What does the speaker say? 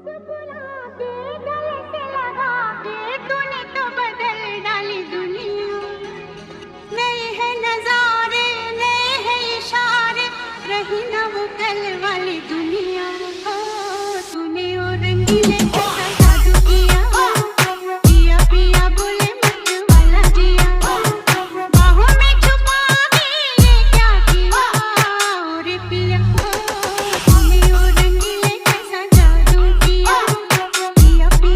मुस्कुरा के गले से लगा के तूने तो बदल डाली दुनिया। नए हैं नजारे, नए हैं इशारे, रही ना वो कल वाली दुनिया। ओ तूने और रंगीले